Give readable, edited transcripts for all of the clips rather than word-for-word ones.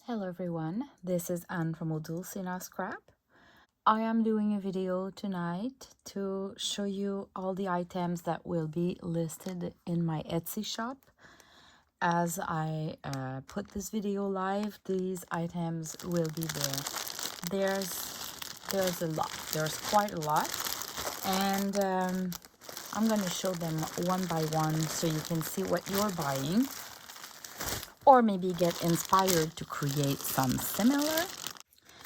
Hello everyone, this is Anne from Odulcina Scrap. I am doing a video tonight to show you all the items that will be listed in my Etsy shop. As I put this video live, these items will be there. There's a lot, there's quite a lot, and I'm going to show them one by one so you can see what you're buying, or maybe get inspired to create some similar.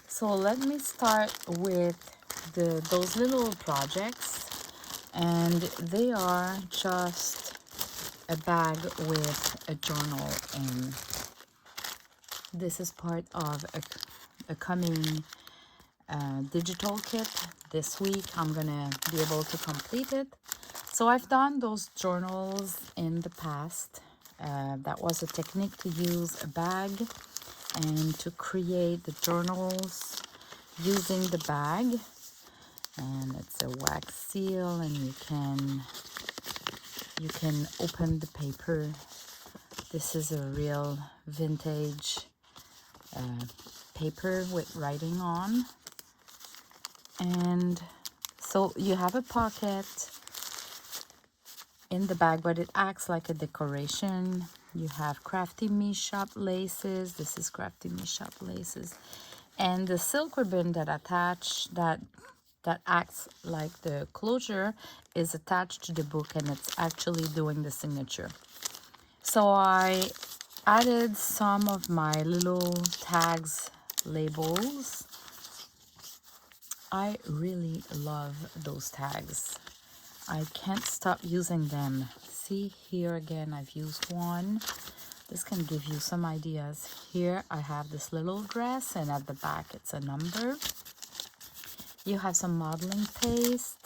So let me start with those little projects, and they are just a bag with a journal in. This is part of a coming digital kit. This week I'm gonna be able to complete it. So I've done those journals in the past. That was a technique to use a bag and to create the journals using the bag. And it's a wax seal, and you can open the paper. This is a real vintage paper with writing on. And so you have a pocket in the bag, but it acts like a decoration. You have Crafty Me Shop laces. This is Crafty Me Shop laces. And the silk ribbon that acts like the closure is attached to the book, and it's actually doing the signature. So I added some of my little tags, labels. I really love those tags. I can't stop using them. See here again, I've used one. This can give you some ideas. Here I have this little dress, and at the back it's a number. You have some modeling paste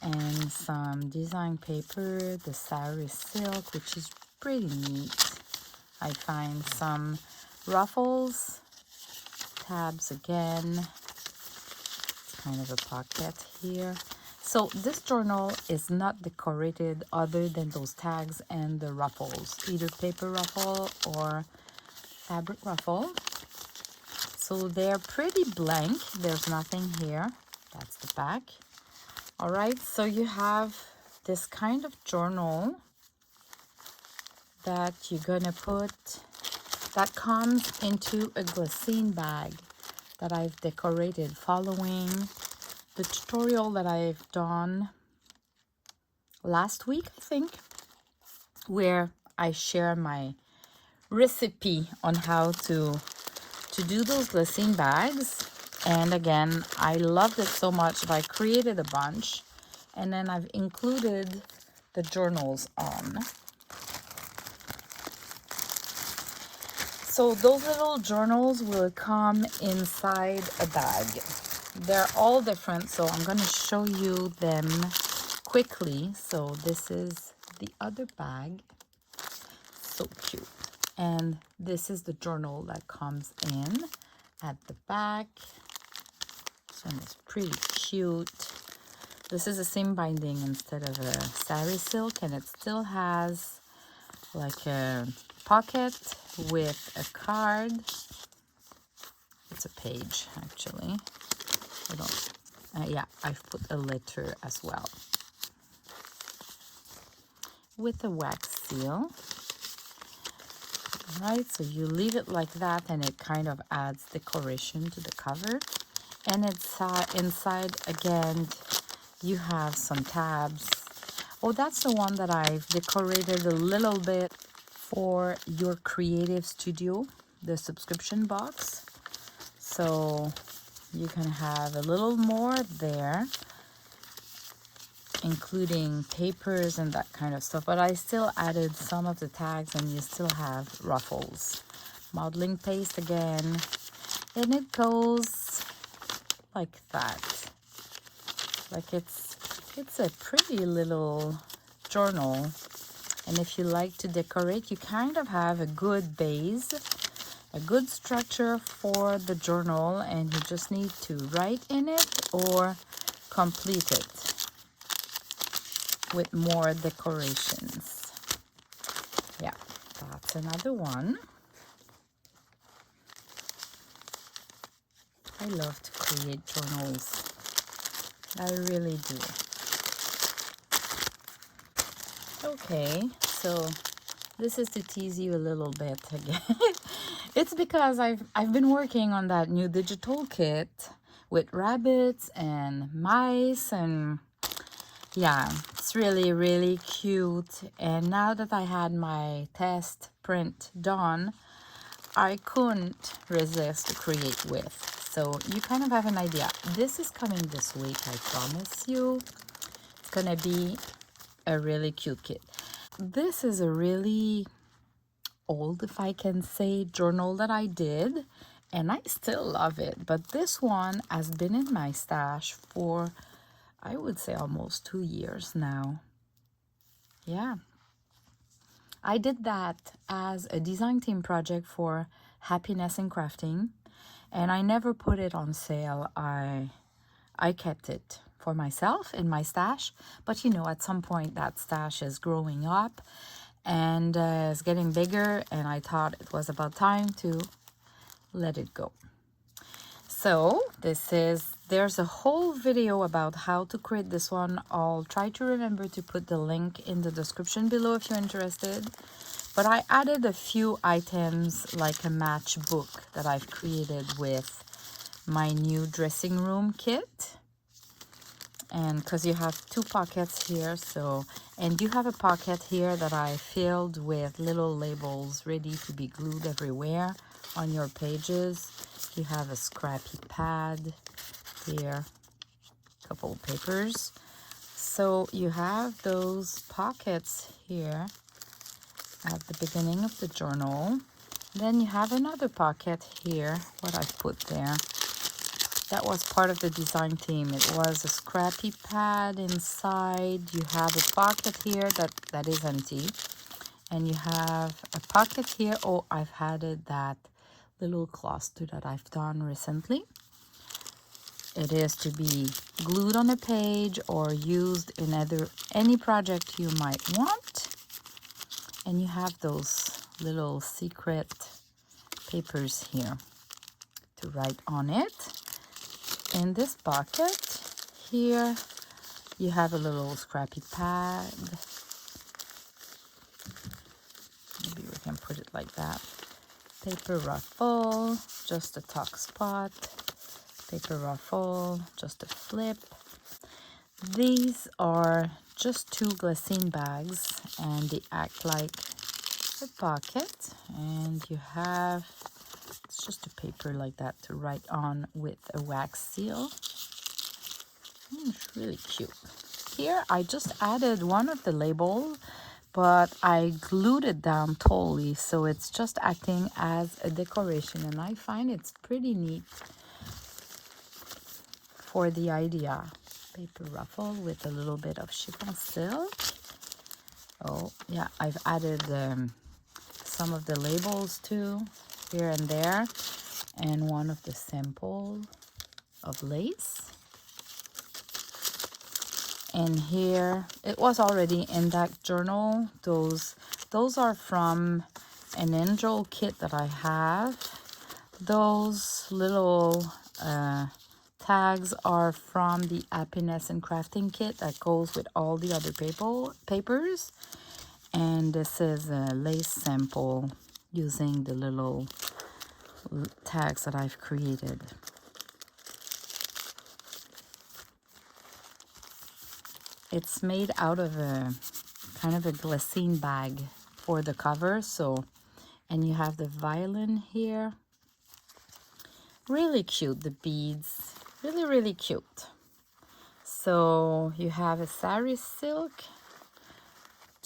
and some design paper, the sari silk, which is pretty neat. I find some ruffles, tabs again, kind of a pocket here. So this journal is not decorated other than those tags and the ruffles, either paper ruffle or fabric ruffle. So they're pretty blank. There's nothing here. That's the back. All right, so you have this kind of journal that you're gonna put, that comes into a glassine bag that I've decorated following the tutorial that I've done last week, I think, where I share my recipe on how to do those glassine bags. And again, I loved it so much that I created a bunch, and then I've included the journals on. So those little journals will come inside a bag. They're all different, so I'm going to show you them quickly. So this is the other bag. So cute. And this is the journal that comes in at the back. This one is pretty cute. This is a seam binding instead of a sari silk, and it still has like a pocket with a card. It's a page, actually. I don't, yeah, I've put a letter as well with a wax seal. Right, so you leave it like that, and it kind of adds decoration to the cover. And it's inside again, you have some tabs. Oh, that's the one that I've decorated a little bit for your creative studio, the subscription box. So you can have a little more there, including papers and that kind of stuff. But I still added some of the tags, and you still have ruffles. Modeling paste again, and it goes like that. Like it's a pretty little journal. And if you like to decorate, you kind of have a good base, a good structure for the journal, and you just need to write in it or complete it with more decorations. Yeah, that's another one. I love to create journals. I really do. Okay, so this is to tease you a little bit again. It's because I've been working on that new digital kit with rabbits and mice, and yeah, it's really, really cute. And now that I had my test print done, I couldn't resist to create with. So you kind of have an idea. This is coming this week, I promise you. It's gonna be a really cute kit. This is a really old, if I can say, journal that I did, and I still love it. But this one has been in my stash for, I would say, almost 2 years now. Yeah. I did that as a design team project for Happiness in Crafting, and I never put it on sale. I kept it for myself in my stash, but you know, at some point that stash is growing up and it's getting bigger, and I thought it was about time to let it go. So there's a whole video about how to create this one. I'll try to remember to put the link in the description below if you're interested. But I added a few items like a matchbook that I've created with my new dressing room kit. And because you have 2 pockets here, and you have a pocket here that I filled with little labels ready to be glued everywhere on your pages. You have a scrappy pad here, a couple of papers. So you have those pockets here at the beginning of the journal. Then you have another pocket here, what I've put there. That was part of the design team. It was a scrappy pad inside. You have a pocket here that is empty. And you have a pocket here. Oh, I've added that little cluster that I've done recently. It is to be glued on a page or used in any project you might want. And you have those little secret papers here to write on it. In this pocket here, you have a little scrappy pad. Maybe we can put it like that. Paper ruffle, just a tuck spot. Paper ruffle, just a flip. These are just 2 glassine bags, and they act like a pocket. And you have, it's just a paper like that to write on with a wax seal. It's really cute. Here I just added one of the labels, but I glued it down totally, so it's just acting as a decoration, and I find it's pretty neat for the idea. Paper ruffle with a little bit of chiffon silk. Oh yeah, I've added some of the labels too, here and there, and one of the sample of lace. And here, it was already in that journal. Those are from an angel kit that I have. Those little tags are from the Happiness and Crafting kit that goes with all the other papers. And this is a lace sample using the little tags that I've created. It's made out of a kind of a glassine bag for the cover. So, and you have the violin here. Really cute, the beads. Really, really cute. So you have a sari silk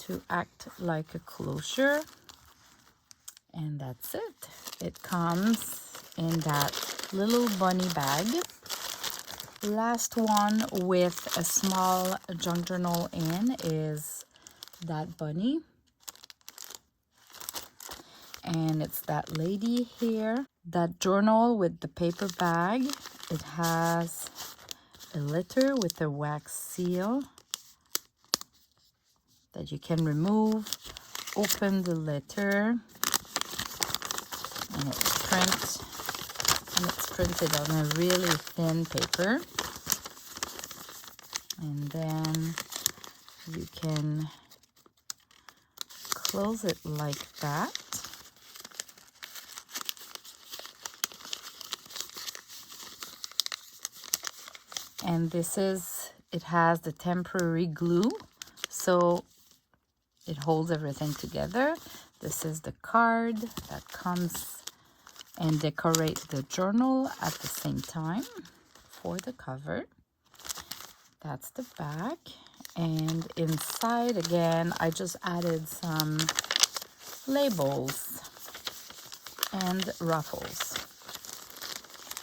to act like a closure. And that's it. It comes in that little bunny bag. Last one with a small junk journal in is that bunny. And it's that lady here. That journal with the paper bag. It has a letter with a wax seal that you can remove. Open the letter. And it's print and it's printed on a really thin paper. And then you can close it like that. And it has the temporary glue, so it holds everything together. This is the card that comes and decorates the journal at the same time for the cover. That's the back. And inside, again, I just added some labels and ruffles.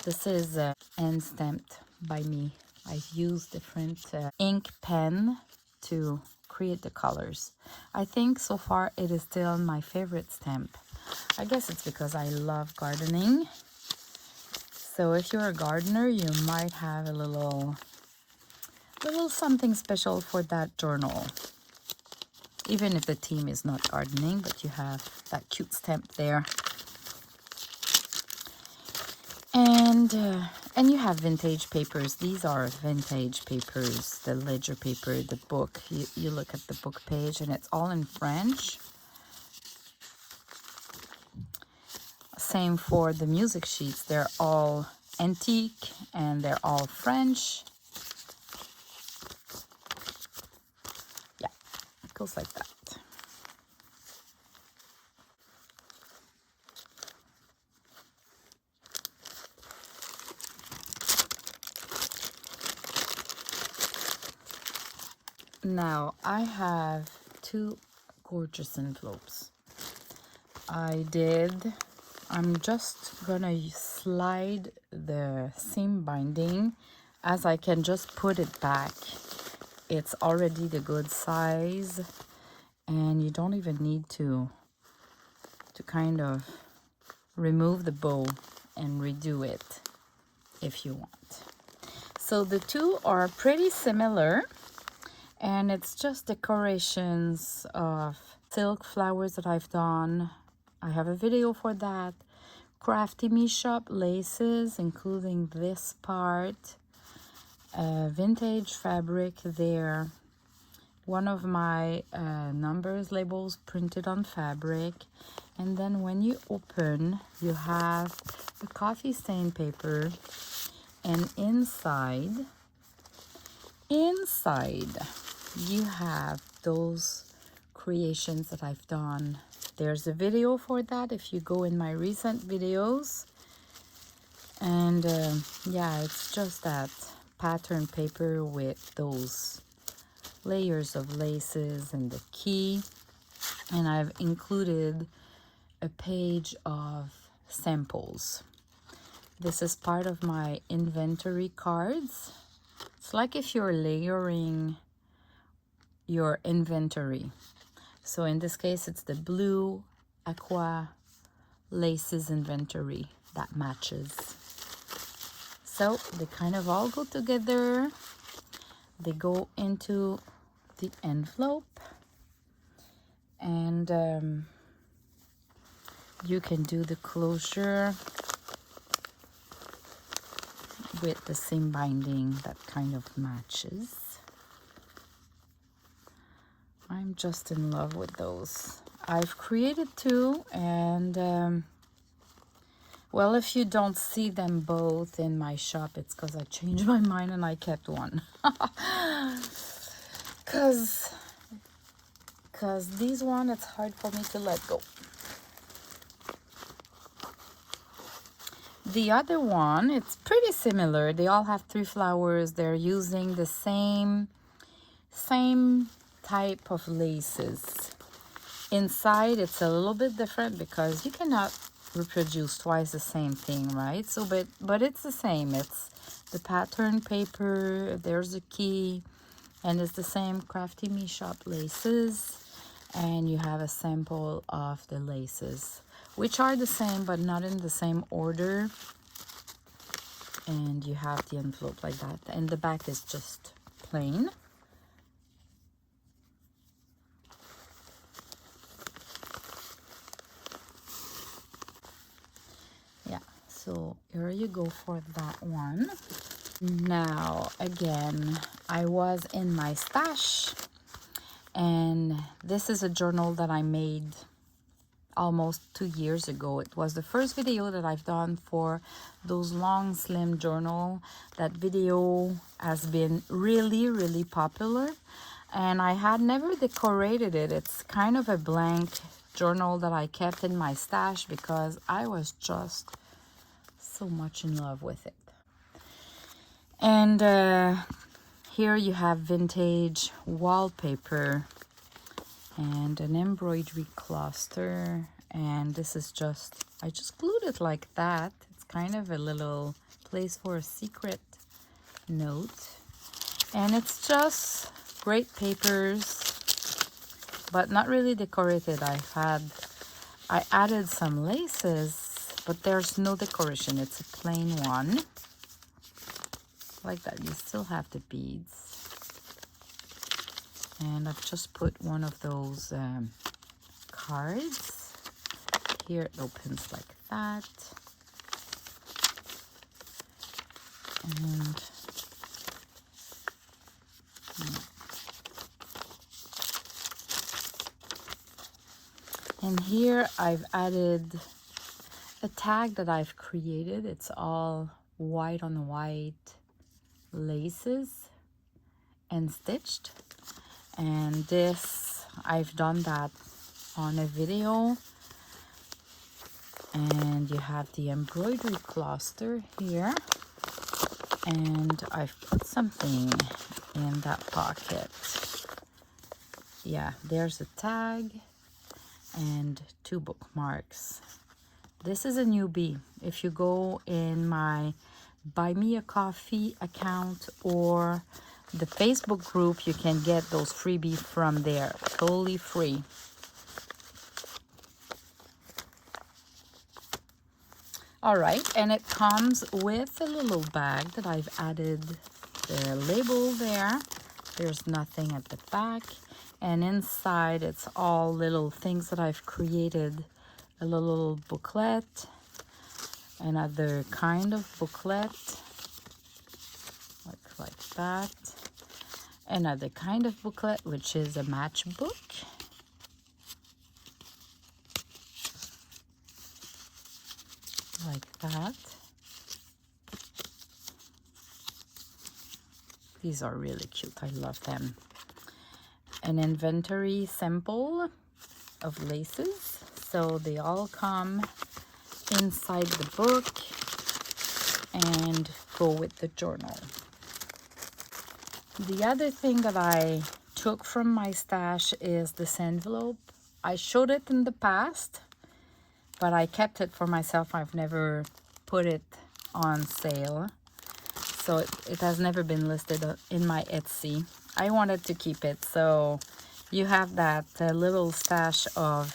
This is hand stamped by me. I've used different ink pen to create the colors. I think so far it is still my favorite stamp. I guess it's because I love gardening. So if you're a gardener, you might have a little something special for that journal. Even if the theme is not gardening, but you have that cute stamp there. And you have vintage papers. These are vintage papers, the ledger paper, the book. You look at the book page and it's all in French. Same for the music sheets. They're all antique and they're all French. Yeah, it goes like that. Now, I have two gorgeous envelopes. I'm just gonna slide the seam binding as I can just put it back. It's already the good size and you don't even need to kind of remove the bow and redo it if you want. So the two are pretty similar. And it's just decorations of silk flowers that I've done. I have a video for that. Crafty Me Shop laces, including this part. Vintage fabric there. One of my numbers labels printed on fabric. And then when you open, you have the coffee stain paper. And inside, you have those creations that I've done. There's a video for that if you go in my recent videos. And yeah, it's just that pattern paper with those layers of laces and the key. And I've included a page of samples. This is part of my inventory cards. It's like if you're layering your inventory. So in this case, it's the blue aqua laces inventory that matches. So they kind of all go together. They go into the envelope. And you can do the closure with the seam binding that kind of matches. I'm just in love with those. I've created two, and well, if you don't see them both in my shop, it's because I changed my mind and I kept one. Cause these one, it's hard for me to let go. The other one, it's pretty similar. They all have 3 flowers. They're using the same type of laces. Inside, it's a little bit different because you cannot reproduce twice the same thing, right? So, but it's the same. It's the pattern paper. There's a key, and it's the same Crafty Me Shop laces. And you have a sample of the laces, which are the same but not in the same order. And you have the envelope like that, and the back is just plain. So here you go for that one. Now, again, I was in my stash, and this is a journal that I made almost 2 years ago. It was the first video that I've done for those long slim journal. That video has been really popular, and I had never decorated it. It's kind of a blank journal that I kept in my stash because I was just so much in love with it. And here you have vintage wallpaper and an embroidery cluster, and this is just, I just glued it like that. It's kind of a little place for a secret note, and it's just great papers, but not really decorated. I added some laces, but there's no decoration. It's a plain one like that. You still have the beads, and I've just put one of those cards here. It opens like that, and here I've added a tag that I've created. It's all white on white laces and stitched, and this, I've done that on a video. And you have the embroidery cluster here, and I've put something in that pocket. Yeah, there's a tag and 2 bookmarks. This is a newbie. If you go in my Buy Me a Coffee account or the Facebook group, you can get those freebies from there, totally free. All right, and it comes with a little bag that I've added the label there. There's nothing at the back, and inside it's all little things that I've created. A little booklet, another kind of booklet, like that, another kind of booklet, which is a matchbook, like that. These are really cute. I love them. An inventory sample of laces. So they all come inside the book and go with the journal. The other thing that I took from my stash is this envelope. I showed it in the past, but I kept it for myself. I've never put it on sale, so it has never been listed in my Etsy. I wanted to keep it, so you have that little stash of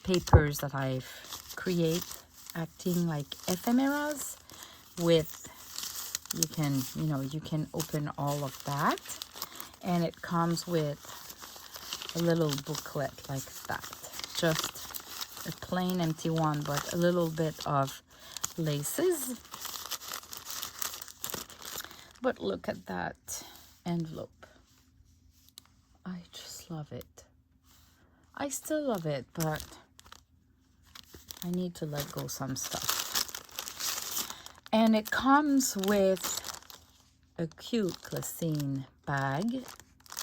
papers that I've created, acting like ephemeras. With, you can open all of that, and it comes with a little booklet like that. Just a plain empty one, but a little bit of laces. But look at that envelope. I just love it. I still love it, but I need to let go some stuff. And it comes with a cute glassine bag,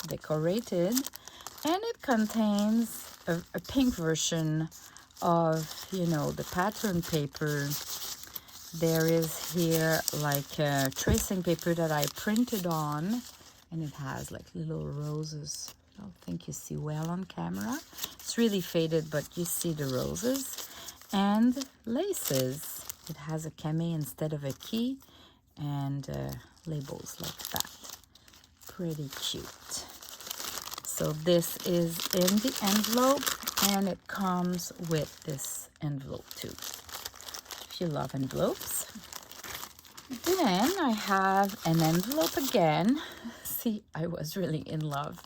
decorated, and it contains a pink version of, the pattern paper. There is here like a tracing paper that I printed on, and it has like little roses. I don't think you see well on camera. It's really faded, but you see the roses. And laces. It has a came instead of a key, and labels like that. Pretty cute. So this is in the envelope, and it comes with this envelope too, if you love envelopes. Then I have an envelope again. See, I was really in love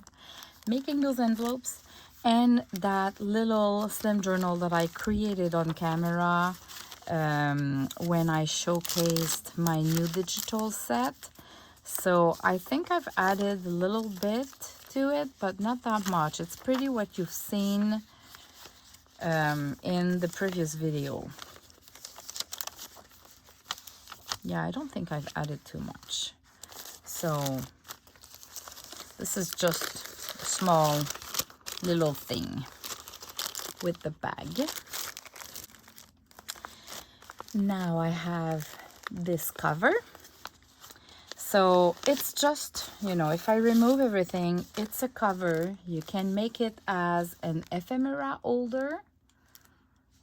making those envelopes. And that little slim journal that I created on camera, when I showcased my new digital set. So I think I've added a little bit to it, but not that much. It's pretty what you've seen in the previous video. Yeah, I don't think I've added too much. So this is just a small little thing with the bag. Now I have this cover. So it's just, you know, if I remove everything, it's a cover. You can make it as an ephemera holder.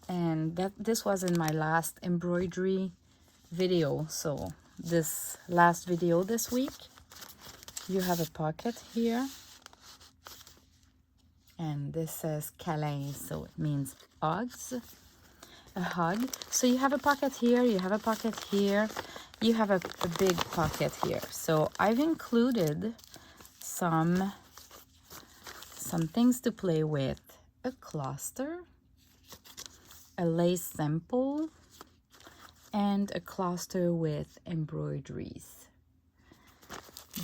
And this was in my last embroidery video. So this last video this week, you have a pocket here. And this says Calais, so it means hugs. A hug. So you have a pocket here, you have a pocket here, you have a big pocket here. So I've included some things to play with. A cluster, a lace sample, and a cluster with embroideries.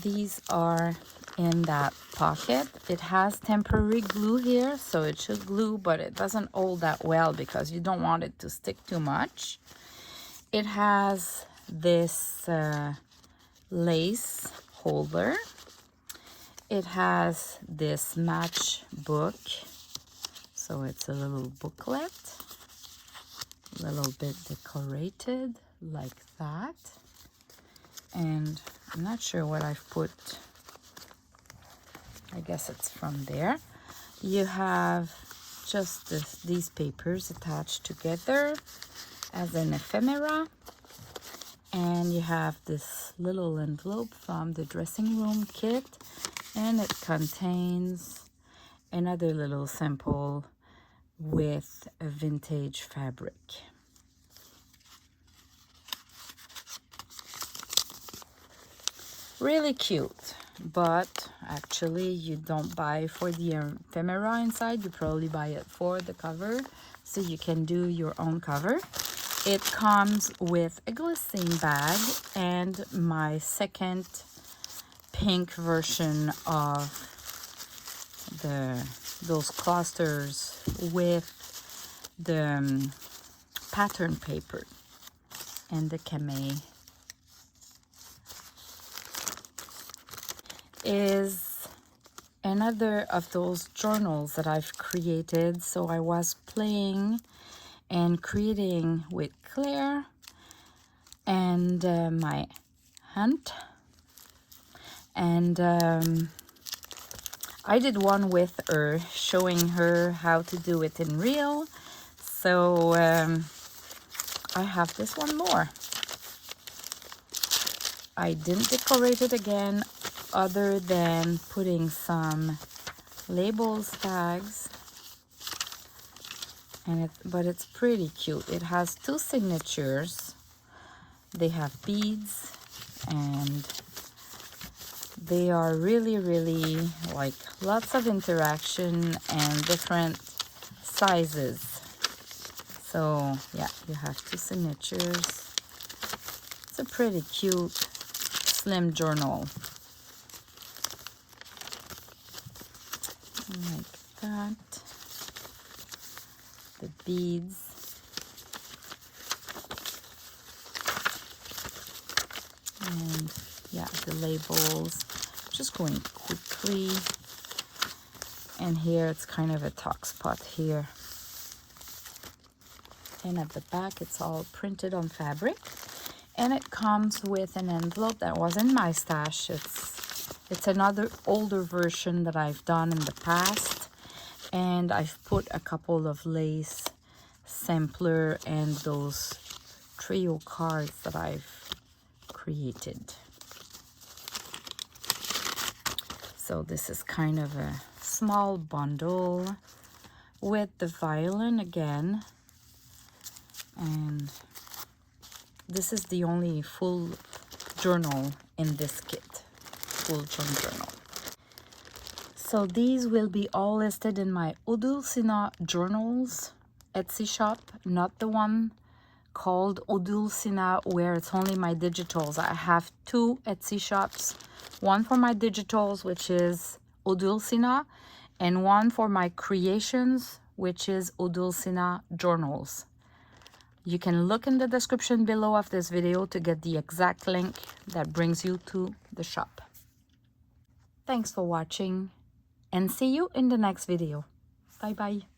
These are in that pocket. It has temporary glue here, so it should glue, but it doesn't hold that well because you don't want it to stick too much. It has this lace holder. It has this match book, so it's a little booklet, a little bit decorated like that. And I'm not sure what I've put. I guess it's from there. You have just these papers attached together as an ephemera. And you have this little envelope from the dressing room kit. And it contains another little sample with a vintage fabric. Really cute, but actually you don't buy for the ephemera inside. You probably buy it for the cover, so you can do your own cover. It comes with a glycine bag and my second pink version of those clusters with the pattern paper and the camay. Is another of those journals that I've created. So I was playing and creating with Claire and my aunt, and I did one with her, showing her how to do it in real. So I have this one more. I didn't decorate it again, other than putting some labels, tags, and but it's pretty cute. It has two signatures. They have beads, and they are really like lots of interaction and different sizes. So yeah, you have two signatures. It's a pretty cute slim journal. Like that. The beads. And yeah, the labels. Just going quickly. And here it's kind of a tuck spot here. And at the back it's all printed on fabric. And it comes with an envelope that was in my stash. It's another older version that I've done in the past. And I've put a couple of lace sampler and those trio cards that I've created. So this is kind of a small bundle with the violin again. And this is the only full journal in this kit. Full journal. So these will be all listed in my Odulcina Journals Etsy shop, not the one called Odulcina, where it's only my digitals. I have 2 Etsy shops, one for my digitals, which is Odulcina, and one for my creations, which is Odulcina Journals. You can look in the description below of this video to get the exact link that brings you to the shop. Thanks for watching, and see you in the next video. Bye bye.